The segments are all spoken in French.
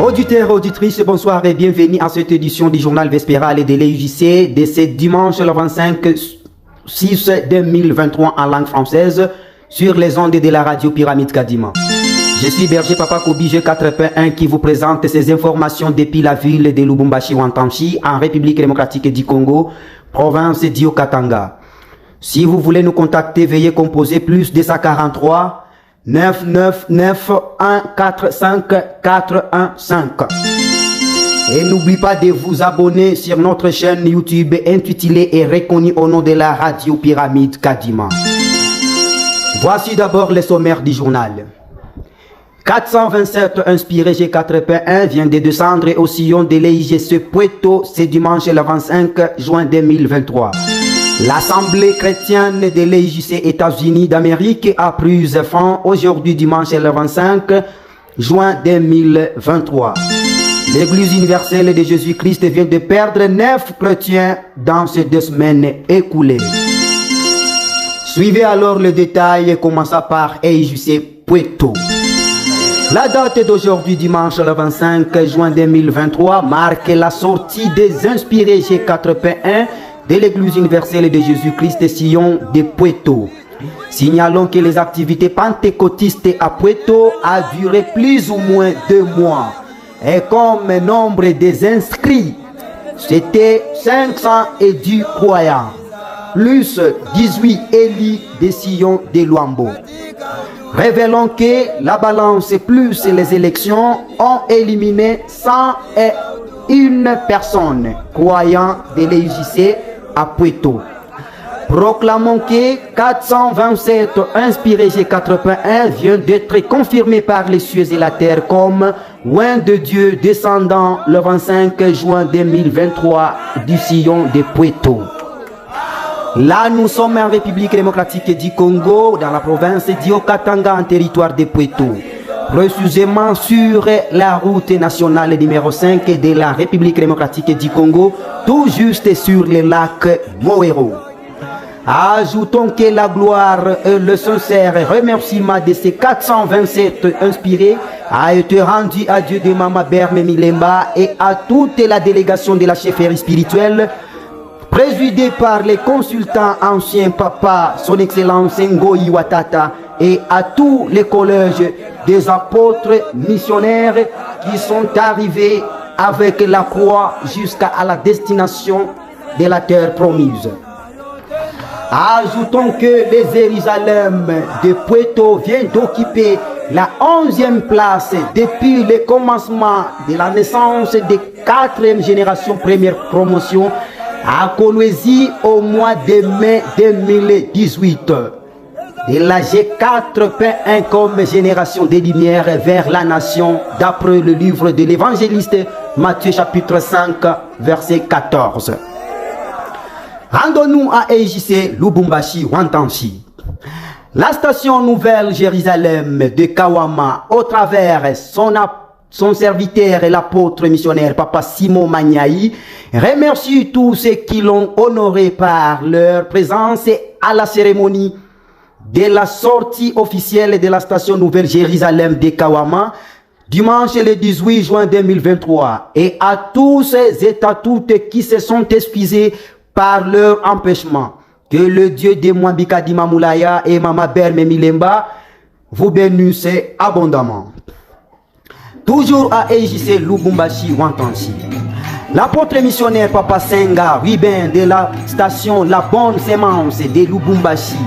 Auditeurs, auditrices, bonsoir et bienvenue à cette édition du journal Vespéral et de l'EUJC de ce dimanche le 25/6/2023 en langue française sur les ondes de la radio Pyramide Kadima. Je suis Berger Papa Kobi G4.1 qui vous présente ces informations depuis la ville de Lubumbashi Wantamchi en République démocratique du Congo, province d'Io-Katanga. Si vous voulez nous contacter, veuillez composer plus 243 999 145 415. Et n'oubliez pas de vous abonner sur notre chaîne YouTube intitulée et reconnue au nom de la radio Pyramide Kadima. Voici d'abord les sommaires du journal. 427 inspiré G4.1 vient de descendre au sillon de l'EIGC Puerto ce dimanche le 25 juin 2023. L'Assemblée chrétienne de l'EIGC États-Unis d'Amérique a pris fin aujourd'hui dimanche le 25 juin 2023. L'Église universelle de Jésus-Christ vient de perdre 9 chrétiens dans ces 2 semaines écoulées. Suivez alors le détail, commençant par EIGC Puerto. La date d'aujourd'hui, dimanche le 25 juin 2023, marque la sortie des inspirés G4.1 de l'Église universelle de Jésus-Christ Sillon de Puerto. Signalons que les activités pentecôtistes à Puerto a duré plus ou moins 2 mois. Et comme nombre des inscrits, c'était 510 croyants, plus 18 élus des Sillons de Luambo. Révélons que la balance plus les élections ont éliminé 101 personnes croyant de l'EIGC à Puerto. Proclamons que 427 inspirés G4.1 vient d'être confirmés par les cieux et la terre comme oint de Dieu descendant le 25 juin 2023 du sillon de Puerto. Là, nous sommes en République démocratique du Congo, dans la province d'Io-Katanga, en territoire de Puerto. Précisément sur la route nationale numéro 5 de la République démocratique du Congo, tout juste sur le lac Moero. Ajoutons que la gloire et le sincère remerciement de ces 427 inspirés a été rendu à Dieu de Mama Berme Milemba et à toute la délégation de la chefferie spirituelle, présidée par les consultants anciens Papa, son Excellence Ngoyi Watata, et à tous les collèges des apôtres missionnaires qui sont arrivés avec la croix jusqu'à la destination de la terre promise. Ajoutons que les Jérusalem de Puerto vient d'occuper la 11e place depuis le commencement de la naissance de 4e génération première promotion à Kolwezi au mois de mai 2018. De la G4.1 comme génération des lumières vers la nation d'après le livre de l'évangéliste Matthieu chapitre 5 verset 14. Rendons-nous à EIGC Lubumbashi Wantamchi. La station Nouvelle Jérusalem de Kawama, au travers son serviteur et l'apôtre missionnaire Papa Simon Magnaï, remercie tous ceux qui l'ont honoré par leur présence à la cérémonie de la sortie officielle de la station Nouvelle Jérusalem de Kawama, dimanche le 18 juin 2023, et à tous et à toutes qui se sont excusés par leur empêchement. Que le Dieu de Mwambika Dima Moulaya et Mama Berme Milemba vous bénisse abondamment. Toujours à EIGC Lubumbashi Wantamchi. L'apôtre missionnaire Papa Senga Ruben de la station La Bonne Sémence de Lubumbashi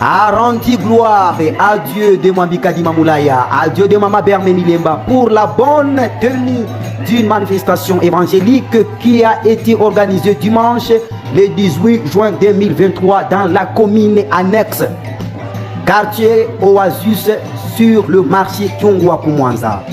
a rendu gloire à Dieu de Mwambika Dima Moulaya, à Dieu de Mama Berme Milemba pour la bonne tenue d'une manifestation évangélique qui a été organisée dimanche le 18 juin 2023 dans la commune annexe quartier Oasis sur le marché Kyongwa Kumwanza.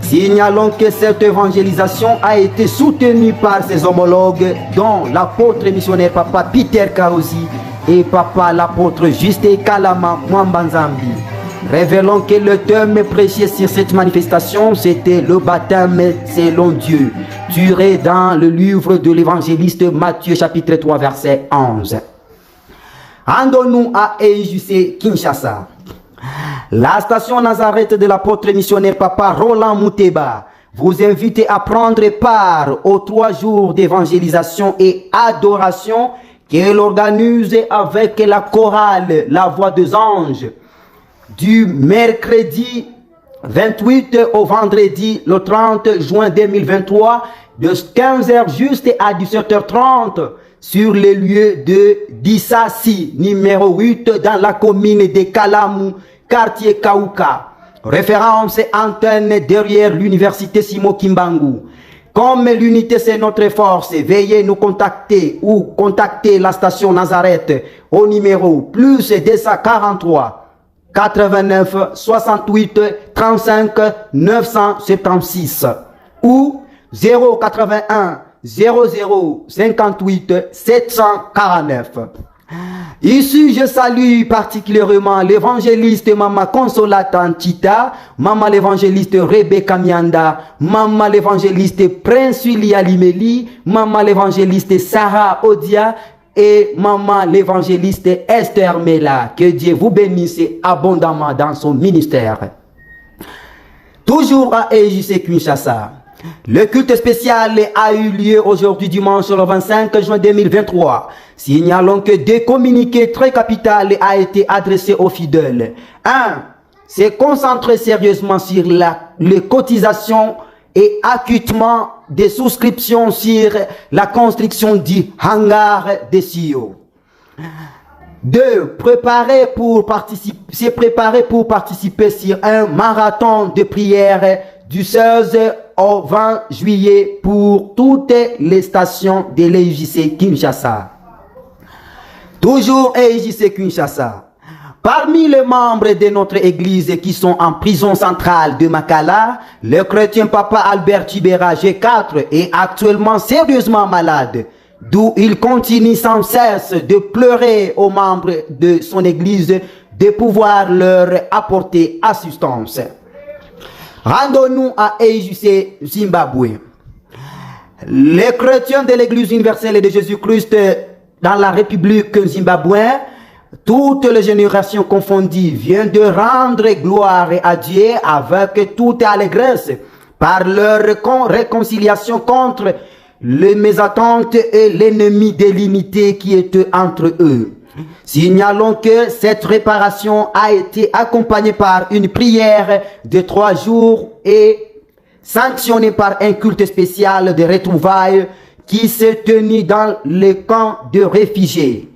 Signalons que cette évangélisation a été soutenue par ses homologues dont l'apôtre missionnaire Papa Peter Karosi et Papa l'apôtre Juste Kalama Mwambanzambi. Révélons que le thème prêché sur cette manifestation, c'était le baptême selon Dieu, tiré dans le livre de l'évangéliste Matthieu chapitre 3 verset 11. Rendons-nous à EIGC Kinshasa. La station Nazareth de l'apôtre missionnaire Papa Roland Mouteba vous invite à prendre part aux 3 jours d'évangélisation et adoration qu'elle organise avec la chorale La Voix des Anges du mercredi 28 au vendredi le 30 juin 2023 de 15h juste à 17h30 sur les lieux de Dissassi, numéro 8 dans la commune de Kalamu, quartier Kauka. Référence antenne derrière l'université Simo Kimbangu. Comme l'unité c'est notre force, veuillez nous contacter ou contacter la station Nazareth au numéro plus 243 89 68 35 976 ou 081 00 58 749. Ici, je salue particulièrement l'évangéliste Mama Consolata Antita, Mama l'évangéliste Rebecca Mianda, Mama l'évangéliste Prince William Limeli, Mama l'évangéliste Sarah Odia et Mama l'évangéliste Esther Mela. Que Dieu vous bénisse abondamment dans son ministère. Toujours à EJC Kinshasa. Le culte spécial a eu lieu aujourd'hui dimanche le 25 juin 2023. Signalons que 2 communiqués très capitaux a été adressés aux fidèles. 1. C'est concentrer sérieusement sur les cotisations et acquittement des souscriptions sur la construction du hangar des CEO. 2. Se préparer pour participer sur un marathon de prière du 16 au 20 juillet pour toutes les stations de l'EJC Kinshasa. Toujours EJC Kinshasa. Parmi les membres de notre église qui sont en prison centrale de Makala, le chrétien Papa Albert Tibera G4 est actuellement sérieusement malade, d'où il continue sans cesse de pleurer aux membres de son église de pouvoir leur apporter assistance. Rendons-nous à EJC Zimbabwe. Les chrétiens de l'Église universelle de Jésus-Christ dans la République zimbabwéenne, toutes les générations confondues, viennent de rendre gloire à Dieu avec toute allégresse par leur réconciliation contre les mésattentes et l'ennemi délimité qui est entre eux. Signalons que cette réparation a été accompagnée par une prière de 3 jours et sanctionnée par un culte spécial de retrouvailles qui s'est tenu dans le camp de réfugiés,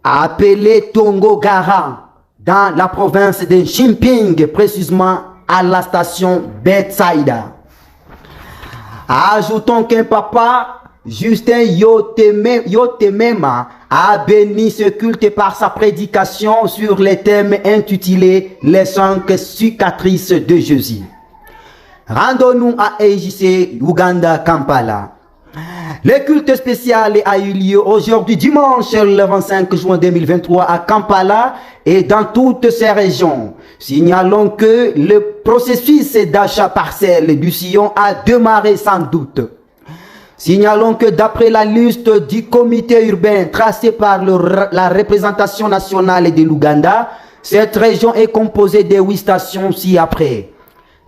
appelé Tongo Gara, dans la province de Chimping, précisément à la station Betsaida. Ajoutons qu'un papa, Justin Yotemema, a béni ce culte par sa prédication sur les thèmes intitulés Les 5 cicatrices de Jésus. Rendons-nous à EJC Uganda Kampala. Le culte spécial a eu lieu aujourd'hui dimanche le 25 juin 2023 à Kampala et dans toutes ces régions. Signalons que le processus d'achat partiel du sillon a démarré sans doute. Signalons que d'après la liste du comité urbain tracée par la représentation nationale de l'Ouganda, cette région est composée de 8 stations ci-après.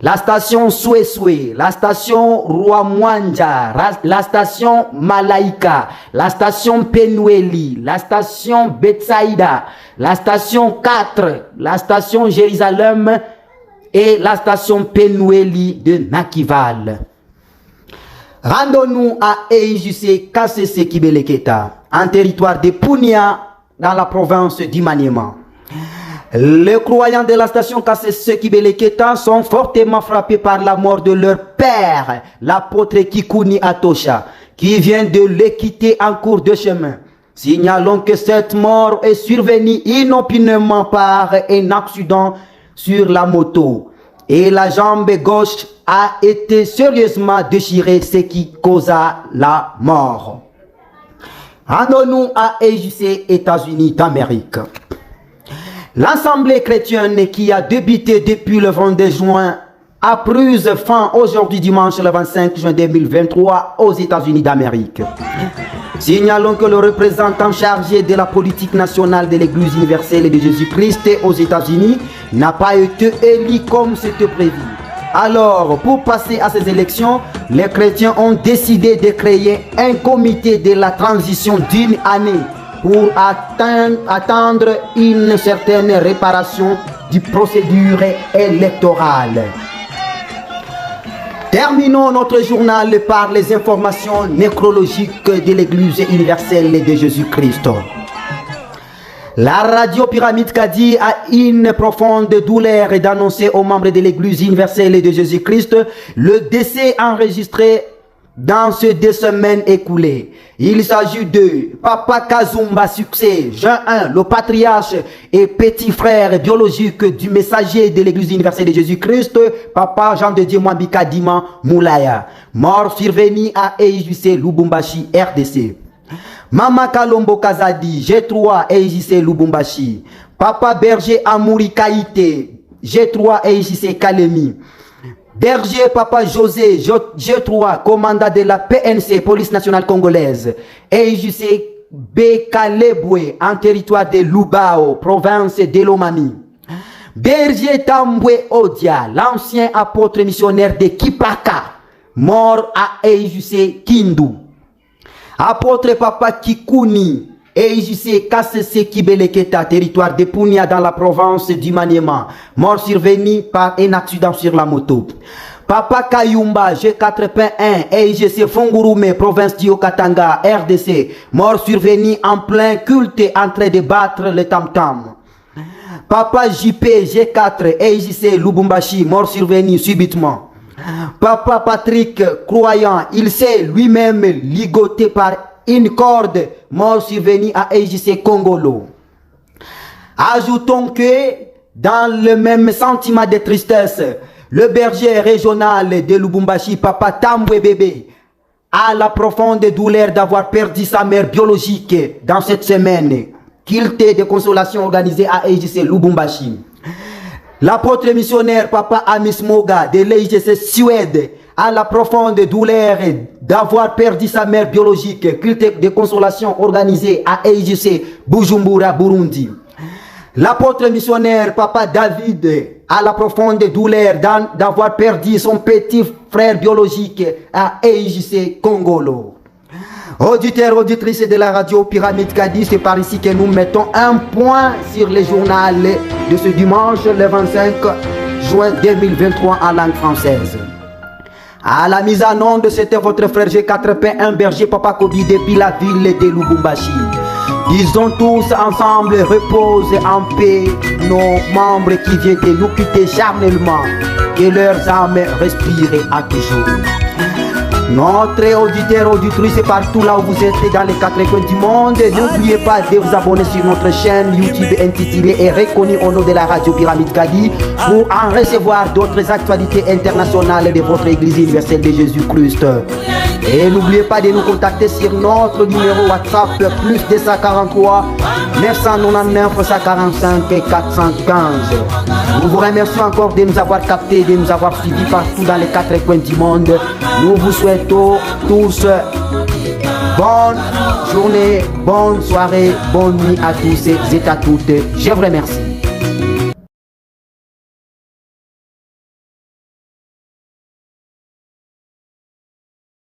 La station Sweswe, la station Rwamwanja, la station Malaika, la station Penueli, la station Betsaida, la station 4, la station Jérusalem et la station Penueli de Nakival. Rendons-nous à EJC KCC Kibeleketa, en territoire de Punia, dans la province d'Imaniema. Les croyants de la station KCC Kibeleketa sont fortement frappés par la mort de leur père, l'apôtre Kikuni Atosha, qui vient de les quitter en cours de chemin. Signalons que cette mort est survenue inopinément par un accident sur la moto et la jambe gauche a été sérieusement déchirée, ce qui causa la mort. Rendons-nous à EJC États-Unis d'Amérique. L'Assemblée chrétienne qui a débuté depuis le 22 juin a pris fin aujourd'hui dimanche le 25 juin 2023 aux États-Unis d'Amérique. Signalons que le représentant chargé de la politique nationale de l'Église universelle de Jésus-Christ aux États-Unis n'a pas été élu comme c'était prévu. Alors, pour passer à ces élections, les chrétiens ont décidé de créer un comité de la transition d'une année pour attendre une certaine réparation du procédure électorale. Terminons notre journal par les informations nécrologiques de l'Église universelle de Jésus-Christ. La radio Pyramide Kadi a une profonde douleur d'annoncer aux membres de l'Église universelle de Jésus-Christ le décès enregistré dans ces 2 semaines écoulées. Il s'agit de Papa Kazumba Succès, Jean 1, le patriarche et petit frère biologique du messager de l'Église universelle de Jésus-Christ, Papa Jean de Dieu Mwambi Kadima Moulaya, mort survenu à EIJC Lubumbashi, RDC. Mama Kalombo Kazadi, G3 EIJC Lubumbashi. Papa Berger Amouri Kaïté, G3 EIJC Kalemi. Berger Papa José, G3, commandant de la PNC, Police nationale congolaise. EIJC Bekalebwe, en territoire de Lubao, province de Lomami. Berger Tambwe Odia, l'ancien apôtre missionnaire de Kipaka, mort à EIJC Kindu. Apôtre Papa Kikuni, EIJC KCC Kibeleketa, territoire de Punia dans la province du Maniema, mort survenu par un accident sur la moto. Papa Kayumba, G4.1, EIJC Fungurume, province du Okatanga, RDC, mort survenu en plein culte en train de battre le tam-tam. Papa JP, G4, EIJC Lubumbashi, mort survenu subitement. Papa Patrick, croyant, il s'est lui-même ligoté par une corde, mort survenu à EIJC Congolo. Ajoutons que, dans le même sentiment de tristesse, le berger régional de Lubumbashi, Papa Tambwe Bébé, a la profonde douleur d'avoir perdu sa mère biologique dans cette semaine. Culte de consolation organisé à EIJC Lubumbashi. L'apôtre missionnaire Papa Amis Moga de l'EIJC Suède a la profonde douleur d'avoir perdu sa mère biologique. Culte de consolation organisé à EIJC Bujumbura, Burundi. L'apôtre missionnaire Papa David a la profonde douleur d'avoir perdu son petit frère biologique à EIJC Congolo. Auditeurs, auditrices de la radio Pyramide Kadi, c'est par ici que nous mettons un point sur le journal de ce dimanche, le 25 juin 2023 en langue française. À la mise en onde, c'était votre frère G4P1 berger Papa Kobi depuis la ville de Lubumbashi. Disons tous ensemble, repose en paix nos membres qui viennent de nous quitter charnellement, que leurs âmes respirent à toujours. Notre auditeur, auditrice partout là où vous êtes dans les 4 coins du monde, n'oubliez pas de vous abonner sur notre chaîne YouTube intitulée et reconnue au nom de la radio Pyramide Kadi pour en recevoir d'autres actualités internationales de votre Église universelle de Jésus-Christ. Et n'oubliez pas de nous contacter sur notre numéro WhatsApp plus 243 999 145 415. Nous vous remercions encore de nous avoir captés, de nous avoir suivis partout dans les 4 coins du monde. Nous vous souhaitons tous bonne journée, bonne soirée, bonne nuit à tous et à toutes. Je vous remercie.